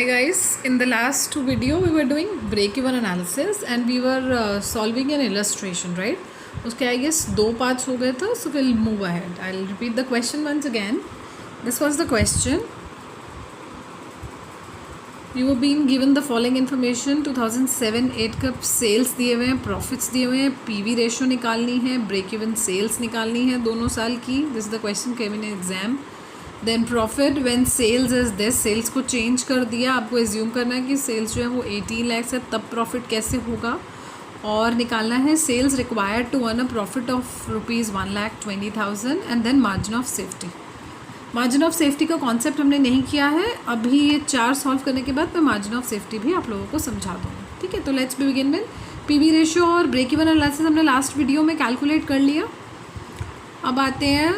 Hi guys, in the last video we were doing break-even analysis and we were solving an illustration, right? उसके I guess दो parts हो गए थे, so we'll move ahead. I'll repeat the question once again. This was the question. You were being given the following information. 2007-8 का sales दिए हुए हैं, profits दिए हुए हैं, PV ratio निकालनी है, break-even sales निकालनी है दोनों साल की. This is the question came in exam. Then profit when sales is this, sales को चेंज कर दिया, आपको एज्यूम करना है कि सेल्स जो है वो 18 लाख है, तब प्रॉफिट कैसे होगा. और निकालना है sales required to earn a profit of ₹1,20,000 and then margin of safety. Margin of safety का कॉन्सेप्ट हमने नहीं किया है. अभी ये 4 सॉल्व करने के बाद मैं मार्जिन ऑफ सेफ्टी भी आप लोगों को समझा दूँगी. ठीक है, तो let's begin with PV ratio और ब्रेक इवन एनालिसिस हमने लास्ट वीडियो में कैलकुलेट कर लिया. अब आते हैं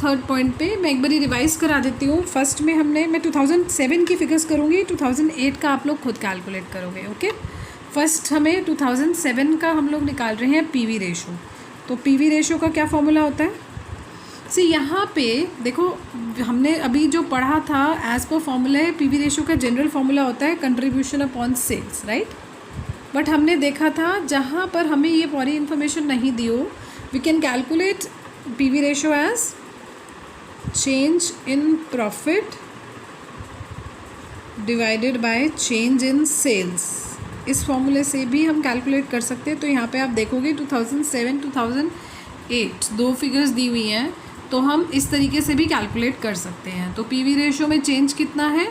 थर्ड पॉइंट पे. मैं एक बार रिवाइज़ करा देती हूँ. फर्स्ट में मैं 2007 की फिगर्स करूँगी, 2008 का आप लोग खुद कैलकुलेट करोगे. ओके, फर्स्ट हमें 2007 का हम लोग निकाल रहे हैं पीवी रेशो. तो पीवी रेशो का क्या फॉर्मूला होता है? सी यहाँ पे देखो, हमने अभी जो पढ़ा था एज पर फॉर्मूला है, पीवी रेशो का जनरल फॉर्मूला होता है contribution upon sales, right. But हमने देखा था जहाँ पर हमें ये पूरी इन्फॉर्मेशन नहीं दी हो, we can calculate PV ratio as change in profit divided by change in sales. इस फॉर्मूले से भी हम कैलकुलेट कर सकते हैं. तो यहाँ पे आप देखोगे 2007 2008 दो फिगर्स दी हुई हैं, तो हम इस तरीके से भी कैलकुलेट कर सकते हैं. तो पीवी रेशो में चेंज कितना है?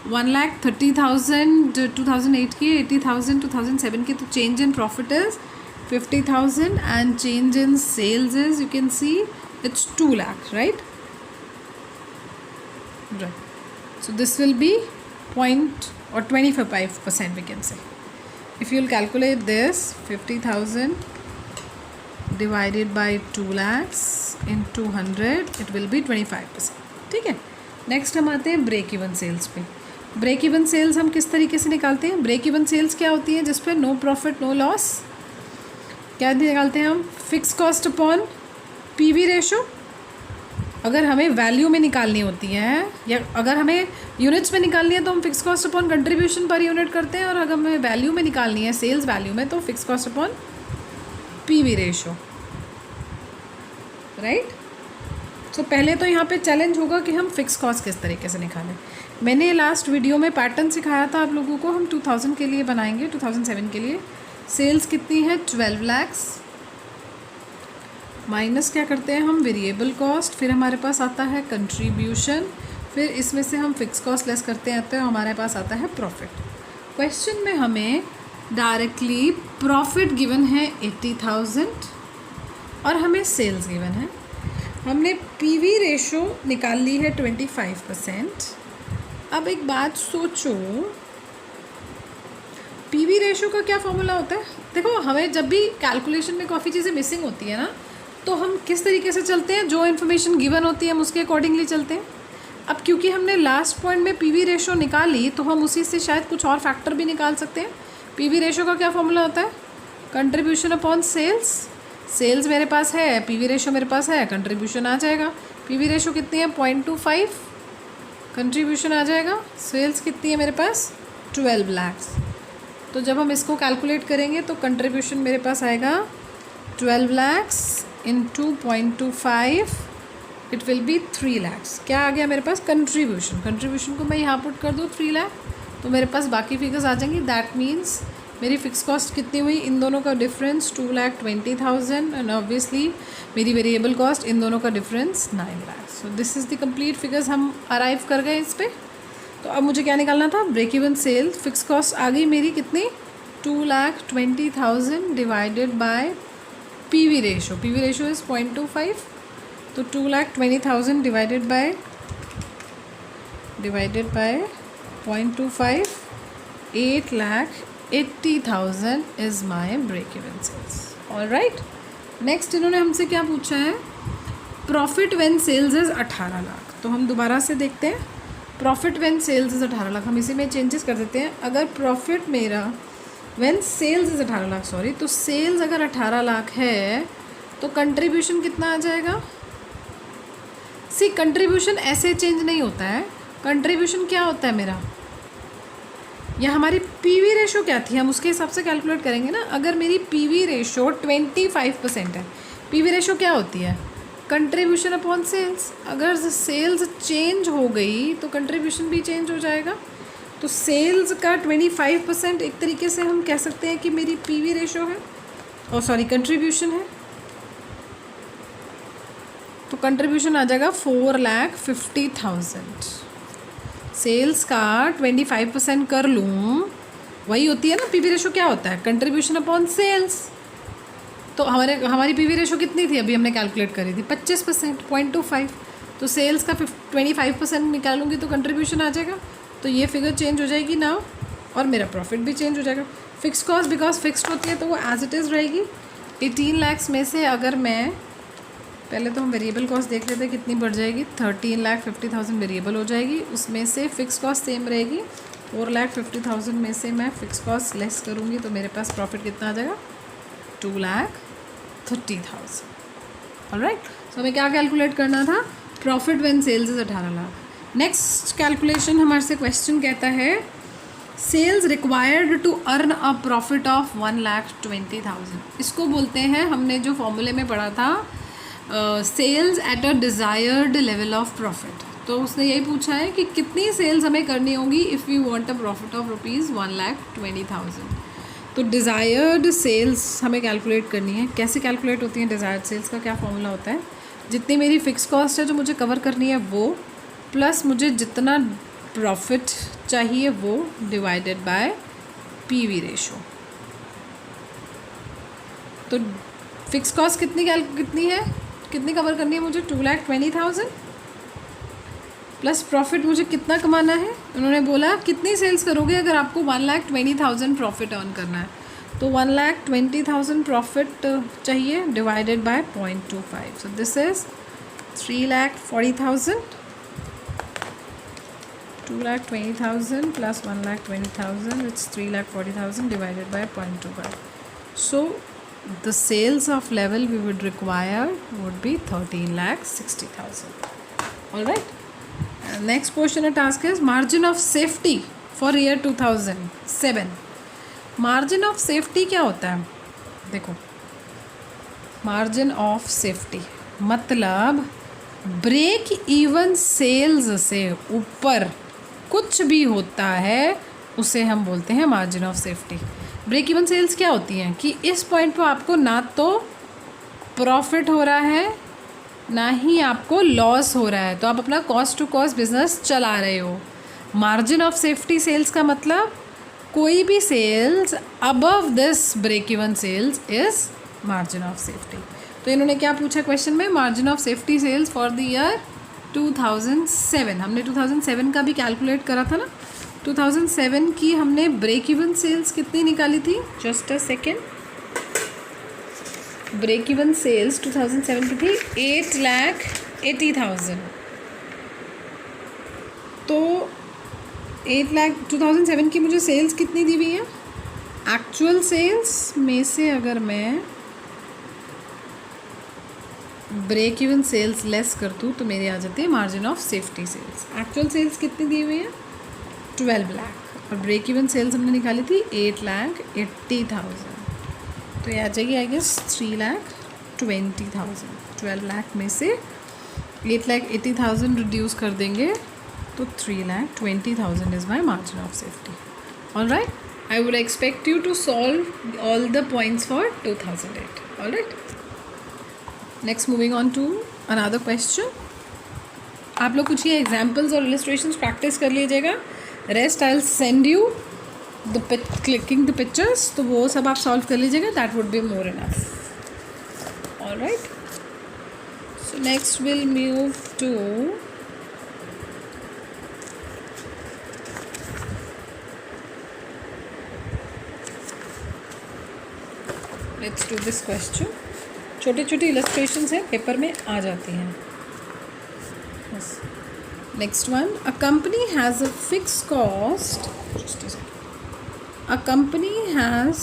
1,30,000 2008 की, 80,000 2007 की. तो change in profit is 50,000 and change in sales is, you can see it's 2 lakh, right. Right. So this will be 25% we can say. If you will calculate this, 50,000 divided by 2 lakhs into 100, it will be 25%. ठीक है. Next हम आते हैं break even sales पे. Break even sales हम किस तरीके से निकालते हैं? ब्रेक इवन सेल्स क्या होती है? जिस पे नो प्रॉफिट नो लॉस. क्या निकालते हैं हम? Fix cost upon PV ratio. अगर हमें वैल्यू में निकालनी होती है या अगर हमें यूनिट्स में निकालनी है तो हम fix cost upon contribution per unit करते हैं, और अगर हमें वैल्यू में निकालनी है सेल्स वैल्यू में तो fix cost upon PV ratio, right. So पहले तो यहाँ पे चैलेंज होगा कि हम फिक्स कॉस्ट किस तरीके से निकालें. मैंने लास्ट वीडियो में पैटर्न सिखाया था आप लोगों को. हम 2000 के लिए बनाएंगे, 2007 के लिए. सेल्स कितनी है? 12 lakhs. माइनस क्या करते हैं हम? Variable cost. फिर हमारे पास आता है कंट्रीब्यूशन. फिर इसमें से हम फिक्स कॉस्ट लेस करते हैं तो हमारे पास आता है प्रॉफिट. क्वेश्चन में हमें डायरेक्टली प्रॉफिट गिवन है 80,000 और हमें सेल्स गिवन है. हमने पीवी रेशो निकाल ली है 25%. अब एक बात सोचो, पीवी रेशो का क्या फॉर्मूला होता है? देखो, हमें जब भी कैलकुलेशन में काफ़ी चीज़ें मिसिंग होती है ना, तो हम किस तरीके से चलते हैं? जो इन्फॉर्मेशन गिवन होती है हम उसके अकॉर्डिंगली चलते हैं. अब क्योंकि हमने लास्ट पॉइंट में पीवी रेशो निकाली तो हम उसी से शायद कुछ और फैक्टर भी निकाल सकते हैं. पीवी रेशो का क्या फॉर्मूला होता है? Contribution upon sales. सेल्स मेरे पास है, पीवी रेशो मेरे पास है, कंट्रीब्यूशन आ जाएगा. पीवी रेशो कितनी है? 0.25. कंट्रीब्यूशन आ जाएगा. सेल्स कितनी है मेरे पास? 12 lakhs. तो जब हम इसको कैलकुलेट करेंगे तो कंट्रीब्यूशन मेरे पास आएगा 12 lakhs into 0.25, it will be 3 lakhs. क्या आ गया मेरे पास? कंट्रीब्यूशन को मैं यहाँ पुट कर दूँ 3 लाख, तो मेरे पास बाकी फिगर्स आ जाएंगी. दैट मीन्स मेरी फिक्स कॉस्ट कितनी हुई? इन दोनों का डिफरेंस 2,20,000 एंड ऑब्वियसली मेरी वेरिएबल कॉस्ट, इन दोनों का difference 9 lakhs. So this is the complete figures. हम अराइव कर गए इस पर. तो अब मुझे क्या निकालना था? Break even sale. Fix cost आ गई मेरी कितनी? 2,20,000 divided by PV ratio. PV ratio is 0.25. तो 2,20,000 divided by 0.25, 8,80,000 is my break even sales. All right. Next इन्होंने हमसे क्या पूछा है? Profit when sales is 18 lakh. तो हम दोबारा से देखते हैं. Profit when sales is 18 lakh. हम इसी में चेंजेस कर देते हैं. अगर प्रॉफिट मेरा when sales is 18 lakh, sorry, तो सेल्स अगर 18 लाख है तो कंट्रीब्यूशन कितना आ जाएगा? सी, कंट्रीब्यूशन ऐसे चेंज नहीं होता है. कंट्रीब्यूशन क्या होता है मेरा? या हमारी पीवी रेशो क्या थी, हम उसके हिसाब से कैलकुलेट करेंगे ना। अगर मेरी पीवी रेशो 25% है, पीवी रेशो क्या होती है, कंट्रीब्यूशन अपॉन सेल्स। अगर सेल्स चेंज हो गई तो कंट्रीब्यूशन भी चेंज हो जाएगा। तो सेल्स का 25% एक तरीके से हम कह सकते हैं कि मेरी पीवी रेशो है, और सॉरी कंट्रीब्यूशन है। तो कंट्रीब्यूशन आ जाएगा 4,50,000। सेल्स का 25% कर लूँ, वही होती है ना पीवी रेशो, क्या होता है, कंट्रीब्यूशन अपॉन सेल्स। तो हमारी पीवी रेशो कितनी थी, अभी हमने कैलकुलेट करी थी 25%, 0.25। तो सेल्स का 25% निकालूंगी तो कंट्रीब्यूशन आ जाएगा। तो ये फिगर चेंज हो जाएगी ना, और मेरा प्रॉफिट भी चेंज हो जाएगा। फिक्स कॉस्ट बिकॉज फिक्स्ड होती है तो वो एज इट इज़ रहेगी। 18 लाख में से अगर मैं, पहले तो हम वेरिएबल कॉस्ट देख लेते हैं कितनी बढ़ जाएगी, 13,50,000 वेरिएबल हो जाएगी, उसमें से फिक्स कॉस्ट सेम रहेगी। 4,50,000 में से मैं फिक्स कॉस्ट लेस करूँगी तो मेरे पास प्रॉफिट कितना आ जाएगा, 2,30,000। ऑलराइट, सो हमें क्या कैलकुलेट करना था, profit when sales is 18 lakh. Next calculation हमारे से क्वेश्चन कहता है sales required to earn a profit of 1,20,000। इसको बोलते हैं, हमने जो फॉर्मूले में पढ़ा था, sales at a desired level of profit. तो उसने यही पूछा है कि कितनी सेल्स हमें करनी होगी if you want a profit of ₹1,20,000। तो डिज़ायर्ड सेल्स हमें कैलकुलेट करनी है। कैसे कैलकुलेट होती है डिज़ायर्ड सेल्स का क्या फॉर्मूला होता है, जितनी मेरी फ़िक्स कॉस्ट है जो मुझे कवर करनी है वो, प्लस मुझे जितना प्रॉफिट चाहिए वो, डिवाइडेड बाय पीवी रेशो। तो फ़िक्स कॉस्ट कितनी है, कितनी कवर करनी है मुझे, 2,20,000 प्लस प्रॉफिट मुझे कितना कमाना है, उन्होंने बोला कितनी सेल्स करोगे अगर आपको 1,20,000 प्रॉफिट अर्न करना है। तो 1,20,000 प्रॉफिट चाहिए divided by 0.25। So this is 3,40,000, 2,20,000 plus 1,20,000, it's 3,40,000 divided by 0.25. So the sales of level we would require would be 13,60,000. All right. Next question or task is margin of safety for year 2007. Margin of safety क्या होता है, देखो margin of safety मतलब break even sales से ऊपर कुछ भी होता है उसे हम बोलते हैं margin of safety. Break even sales क्या होती हैं कि इस पॉइंट पर आपको ना तो प्रॉफिट हो रहा है ना ही आपको लॉस हो रहा है, तो आप अपना कॉस्ट टू कॉस्ट बिजनेस चला रहे हो। मार्जिन ऑफ सेफ्टी सेल्स का मतलब कोई भी sales above this break even sales is margin of safety. तो इन्होंने क्या पूछा क्वेश्चन में, margin of safety sales for the year 2007। हमने 2007 का भी कैलकुलेट करा था ना। 2007 की हमने ब्रेक इवन सेल्स कितनी निकाली थी, just a second. Break even sales 2007 की थी 8,80,000। तो 2007 की मुझे सेल्स कितनी दी हुई है, एक्चुअल सेल्स में से अगर मैं ब्रेक इवन सेल्स लेस कर दूँ तो मेरी आ जाती है margin of safety sales. Actual sales कितनी दी हुई है, 12 लाख, और ब्रेक इवन सेल्स हमने निकाली थी 8,80,000। तो ये आ जाएगी आई गेस 3,20,000। 12 लाख में से 8,80,000 रिड्यूस कर देंगे तो 3,20,000 is my margin of safety. Alright, I would expect you to solve all the points for 2008। Alright, next moving on to another question. आप लोग कुछ ये एग्जाम्पल्स और इलस्ट्रेशंस प्रैक्टिस कर लीजिएगा। Rest I will send you the clicking the pictures, तो वो सब आप सॉल्व कर लीजिएगा, that would be more enough. Alright, so next will move to let's do this question. छोटे छोटे इलस्ट्रेशंस हैं, पेपर में आ जाती हैं। Next one, a company has a fix cost, a company has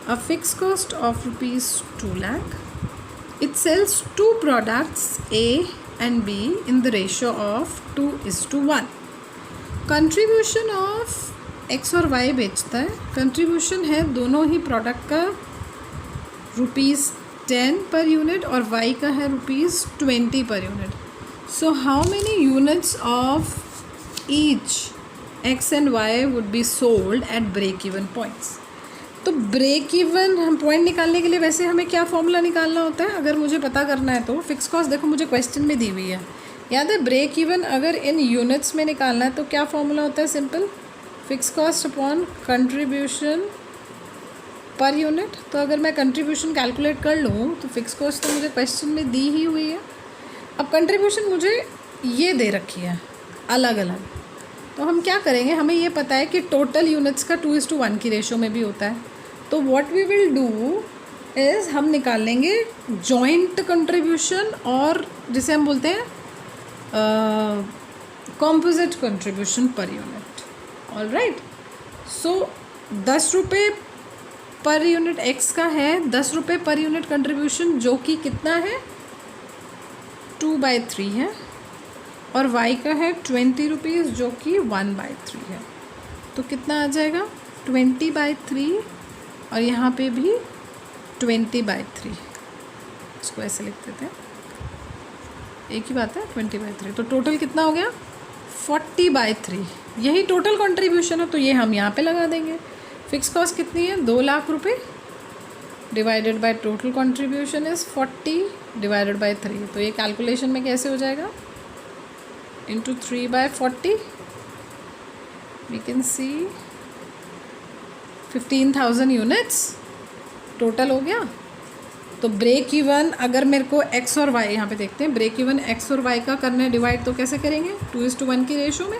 a fixed cost of ₹2 lakh. It sells two products A and B in the ratio of 2:1. Contribution of x और Y बेचता है, contribution है दोनों ही product का ₹10 per unit और Y का है ₹20 per unit. So how many units of each X and Y would be sold at break even points. तो ब्रेक इवन हम पॉइंट निकालने के लिए वैसे हमें क्या फॉर्मूला निकालना होता है अगर मुझे पता करना है तो. फिक्स कॉस्ट देखो मुझे क्वेश्चन में दी हुई है, याद है. ब्रेक इवन अगर इन यूनिट्स में निकालना है तो क्या फॉर्मूला होता है, simple, fix cost upon contribution per unit. तो अगर मैं कंट्रीब्यूशन कैलकुलेट कर लूँ तो फिक्स कॉस्ट तो मुझे क्वेश्चन में दी ही हुई है. अब कंट्रीब्यूशन मुझे ये दे रखी है अलग अलग, तो हम क्या करेंगे, हमें ये पता है कि टोटल यूनिट्स का 2:1 की रेशो में भी होता है. तो what we will do is हम निकाल लेंगे जॉइंट कंट्रीब्यूशन और जिसे हम बोलते हैं composite contribution per unit. All right. So 10 रुपये पर यूनिट एक्स का है, 10 रुपये पर यूनिट कंट्रीब्यूशन जो कि कितना है 2/3 है, और वाई का है 20 रुपीज़ जो कि 1/3 है. तो कितना आ जाएगा 20/3 और यहाँ पे भी 20/3. इसको ऐसे लिख देते हैं, एक ही बात है 20/3. तो टोटल कितना हो गया 40/3. यही टोटल कंट्रीब्यूशन है तो ये हम यहाँ पे लगा देंगे. फिक्स कॉस्ट कितनी है 2 लाख रुपये divided by total contribution is 40 divided by 3. तो ये कैलकुलेशन में कैसे हो जाएगा, into 3/40 we can see 15,000 units total हो गया. तो ब्रेक इवन अगर मेरे को एक्स और वाई, यहाँ पे देखते हैं, ब्रेक इवन एक्स और वाई का करना है डिवाइड, तो कैसे करेंगे 2:1 की रेशो में.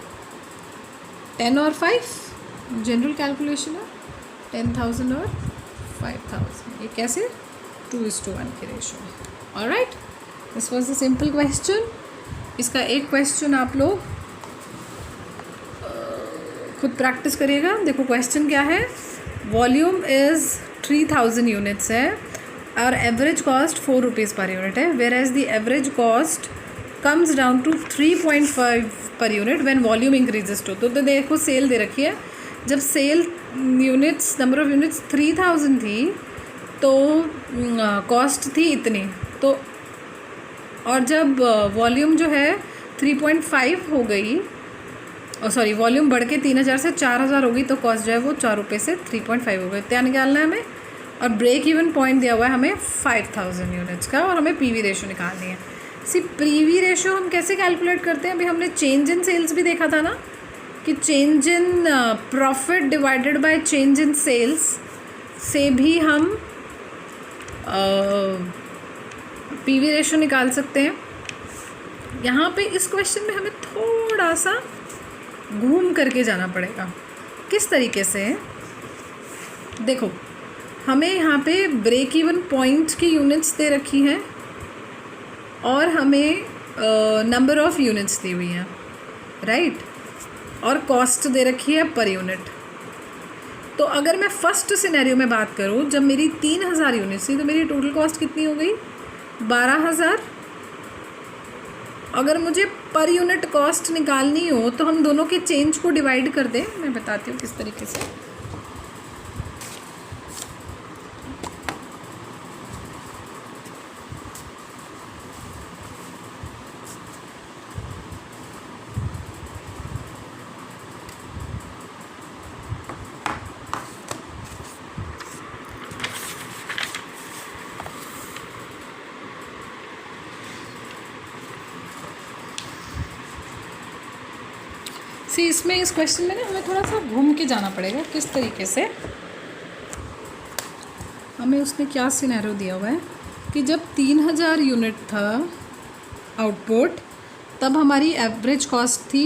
10 और 5 जनरल कैलकुलेशन है, 10,000 और 5,000. ये कैसे 2:1 की रेशो में. Alright, this was the simple question. इसका एक क्वेश्चन आप लोग खुद प्रैक्टिस करिएगा. देखो क्वेश्चन क्या है, वॉल्यूम इज़ 3000 यूनिट्स है और average cost 4 rupees per unit है, where as the average cost comes down to 3.5 per unit when volume increases to. तो देखो सेल दे रखी है, जब sale units number of units 3000 थी तो कॉस्ट थी इतनी. तो और जब वॉल्यूम जो है 3.5 हो गई, और सॉरी वॉल्यूम बढ़ के 3000 से 4000 हो गई, तो कॉस्ट जो है वो 4 रुपये से 3.5 हो गई. क्या निकालना है हमें, और ब्रेक इवन पॉइंट दिया हुआ है हमें 5000 यूनिट्स का, और हमें पीवी रेशो निकालनी है. सी पीवी रेशो हम कैसे कैलकुलेट करते हैं, अभी हमने चेंज इन सेल्स भी देखा था ना, कि change in profit divided by change in sales से भी हम पीवी रेशो निकाल सकते हैं. यहाँ पे इस क्वेश्चन में हमें थोड़ा सा घूम करके जाना पड़ेगा. किस तरीके से, देखो हमें यहाँ पे ब्रेक इवन पॉइंट की यूनिट्स दे रखी हैं और हमें नंबर ऑफ यूनिट्स दी हुई हैं, राइट, और कॉस्ट दे रखी है पर यूनिट. तो अगर मैं फर्स्ट सिनेरियो में बात करूँ, जब मेरी 3000 यूनिट्स थी तो मेरी टोटल कॉस्ट कितनी हो गई 12,000. अगर मुझे पर यूनिट कॉस्ट निकालनी हो तो हम दोनों के चेंज को डिवाइड कर दें. मैं बताती हूँ किस तरीके से. इसमें इस क्वेश्चन में ना हमें थोड़ा सा घूम के जाना पड़ेगा. किस तरीके से, हमें उसने क्या सिनेरियो दिया हुआ है कि जब 3000 यूनिट था आउटपुट, तब हमारी एवरेज कॉस्ट थी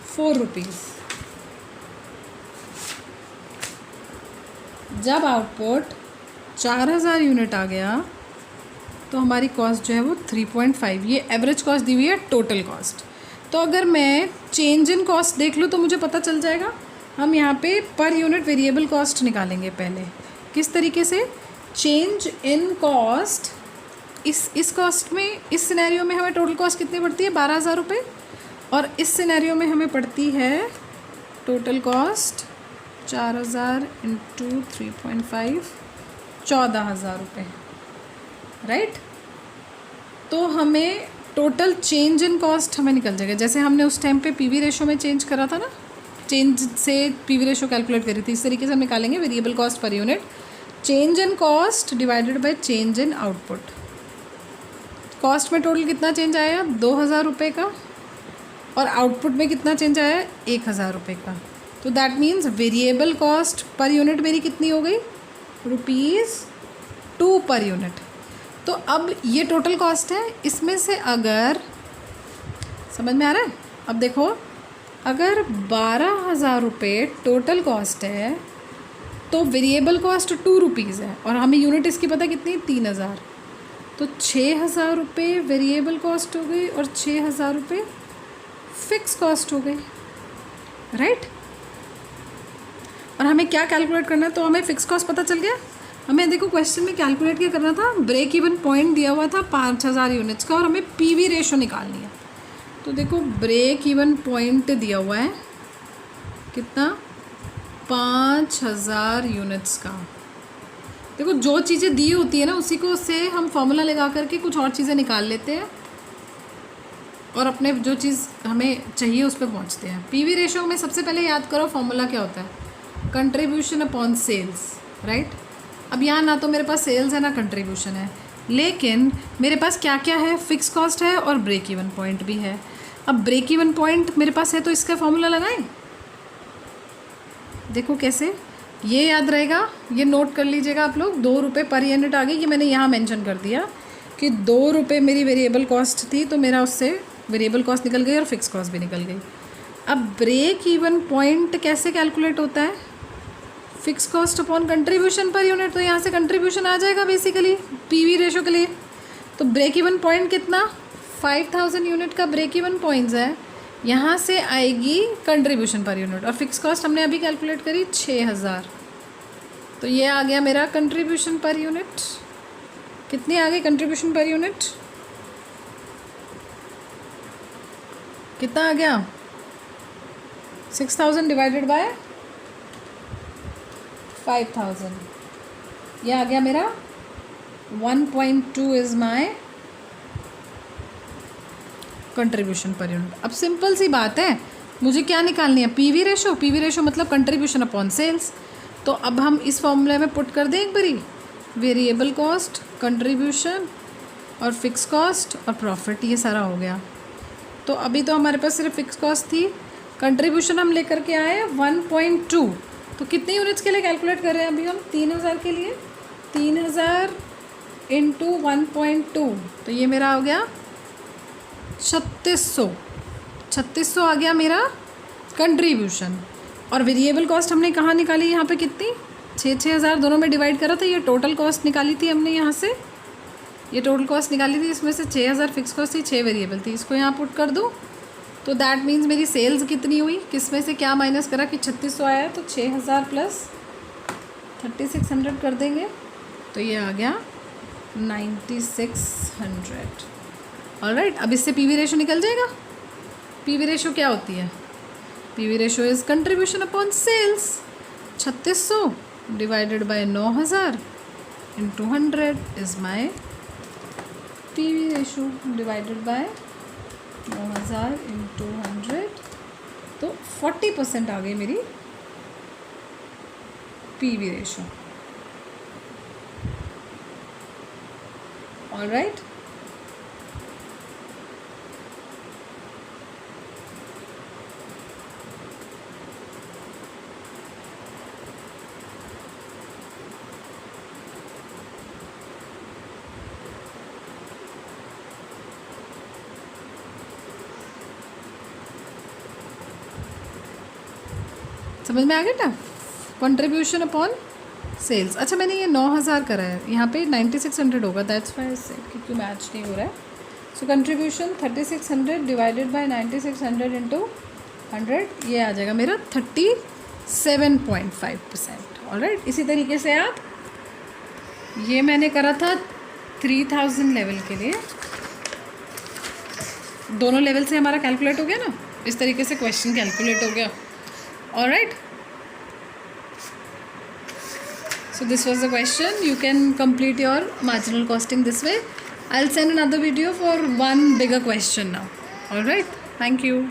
4 रुपीज़. जब आउटपुट 4000 यूनिट आ गया तो हमारी कॉस्ट जो है वो 3.5. ये एवरेज कॉस्ट दी हुई है टोटल कॉस्ट. तो अगर मैं चेंज इन कॉस्ट देख लूँ तो मुझे पता चल जाएगा. हम यहाँ पे पर यूनिट वेरिएबल कॉस्ट निकालेंगे पहले. किस तरीके से, चेंज इन कॉस्ट, इस कॉस्ट में, इस सिनेरियो में हमें टोटल कॉस्ट कितनी पड़ती है 12,000 रुपये, और इस सिनेरियो में हमें पड़ती है टोटल कॉस्ट 4,000 इंटू 3.5 14,000 रुपये, राइट। तो हमें टोटल चेंज इन कॉस्ट हमें निकल जाएगा, जैसे हमने उस टाइम पे पीवी रेशो में चेंज करा था ना, चेंज से पीवी रेशो कैलकुलेट करी थी, इस तरीके से हम निकालेंगे variable cost per unit, change in cost divided by change in output. Cost में टोटल कितना चेंज आया 2,000 रुपये का, और आउटपुट में कितना चेंज आया 1,000 रुपये का। तो that means variable cost per unit मेरी कितनी हो गई ₹2 पर यूनिट। तो अब ये टोटल कॉस्ट है, इसमें से अगर समझ में आ रहा है, अब देखो अगर 12,000 रुपये टोटल कॉस्ट है तो वेरिएबल कॉस्ट ₹2 है, और हमें यूनिट इसकी पता कितनी 3,000, तो 6,000 रुपये वेरिएबल कॉस्ट हो गई और 6,000 रुपये फिक्स कॉस्ट हो गई, राइट। और हमें क्या कैलकुलेट करना है, तो हमें फिक्स कॉस्ट पता चल गया। हमें देखो क्वेश्चन में कैलकुलेट क्या करना था, ब्रेक इवन पॉइंट दिया हुआ था 5,000 यूनिट्स का, और हमें पीवी रेशो निकालनी है। तो देखो ब्रेक इवन पॉइंट दिया हुआ है कितना 5,000 यूनिट्स का। देखो जो चीज़ें दी होती है ना उसी को से हम फॉर्मूला लगा करके कुछ और चीज़ें निकाल लेते हैं और अपने जो चीज़ हमें चाहिए उस पर पहुँचते हैं। पीवी रेशो में सबसे पहले याद करो फॉर्मूला क्या होता है, कंट्रीब्यूशन अपॉन सेल्स, राइट। अब यहाँ ना तो मेरे पास सेल्स है ना कंट्रीब्यूशन है, लेकिन मेरे पास क्या क्या है, फिक्स कॉस्ट है और ब्रेक इवन पॉइंट भी है। अब ब्रेक इवन पॉइंट मेरे पास है तो इसका फॉर्मूला लगाएं। देखो कैसे, ये याद रहेगा, ये नोट कर लीजिएगा आप लोग, ₹2 पर यूनिट आ गई, ये मैंने यहाँ मेंशन कर दिया कि ₹2 मेरी वेरिएबल कॉस्ट थी, तो मेरा उससे वेरिएबल कॉस्ट निकल गई और फिक्स कॉस्ट भी निकल गई। अब ब्रेक इवन पॉइंट कैसे कैलकुलेट होता है, fix cost upon contribution per unit, तो यहाँ से कंट्रीब्यूशन आ जाएगा बेसिकली पीवी रेशो के लिए। तो ब्रेक इवन पॉइंट कितना 5,000 यूनिट का ब्रेक इवन पॉइंट्स है, यहाँ से आएगी कंट्रीब्यूशन पर यूनिट, और फिक्स कॉस्ट हमने अभी कैलकुलेट करी 6,000, तो ये आ गया मेरा कंट्रीब्यूशन पर यूनिट। कितनी आ गई कंट्रीब्यूशन पर यूनिट, कितना आ गया 6,000 डिवाइडेड बाय 5,000, ये आ गया मेरा 1.2 is my contribution per unit. अब सिंपल सी बात है, मुझे क्या निकालनी है, पीवी रेशो। पीवी रेशो मतलब कंट्रीब्यूशन अपॉन सेल्स। तो अब हम इस फॉर्मूले में पुट कर दें एक बारी, वेरिएबल कॉस्ट, कंट्रीब्यूशन और फिक्स कॉस्ट और प्रॉफिट, ये सारा हो गया। तो अभी तो हमारे पास सिर्फ फिक्स कॉस्ट थी, कंट्रीब्यूशन हम लेकर के आए 1.2। तो कितने यूनिट्स के लिए कैलकुलेट कर रहे हैं अभी हम, 3,000 के लिए, 3,000 इंटू 1.2, तो ये मेरा हो गया 3600 आ गया मेरा कंट्रीब्यूशन। और वेरिएबल कॉस्ट हमने कहाँ निकाली, यहाँ पे कितनी 6,000 दोनों में डिवाइड करा था, ये टोटल कॉस्ट निकाली थी हमने, यहाँ से ये टोटल कॉस्ट निकाली थी, इसमें से 6,000 फिक्स कॉस्ट थी, 6 वेरिएबल थी, इसको यहाँ पुट कर दूँ तो दैट मीन्स मेरी सेल्स कितनी हुई, किस में से क्या माइनस करा कि 3600 आया, तो 6,000 प्लस 3,600 कर देंगे, तो ये आ गया 9,600। ऑलराइट, अब इससे पीवी रेशो निकल जाएगा। पीवी रेशो क्या होती है, PV ratio is contribution upon sales. 3600 divided by 9,000 into 100 is my PV ratio, divided by 9,000 into 100, तो 40% आ गई मेरी पीवी रेशो। ऑलराइट, समझ में आ गया ना, कंट्रीब्यूशन अपॉन सेल्स। अच्छा मैंने ये 9,000 करा है, यहाँ पे 9,600 होगा, दैट्स व्हाई क्योंकि मैच नहीं हो रहा है। सो कंट्रीब्यूशन 3,600 डिवाइडेड बाय 9,600 इंटू 100, ये आ जाएगा मेरा 37.5%। ऑलराइट, इसी तरीके से आप, ये मैंने करा था 3,000 लेवल के लिए, दोनों लेवल से हमारा कैलकुलेट हो गया ना, इस तरीके से क्वेश्चन कैलकुलेट हो गया। Alright, So this was the question. You can complete your marginal costing this way. I'll send another video for one bigger question now. All right. Thank you.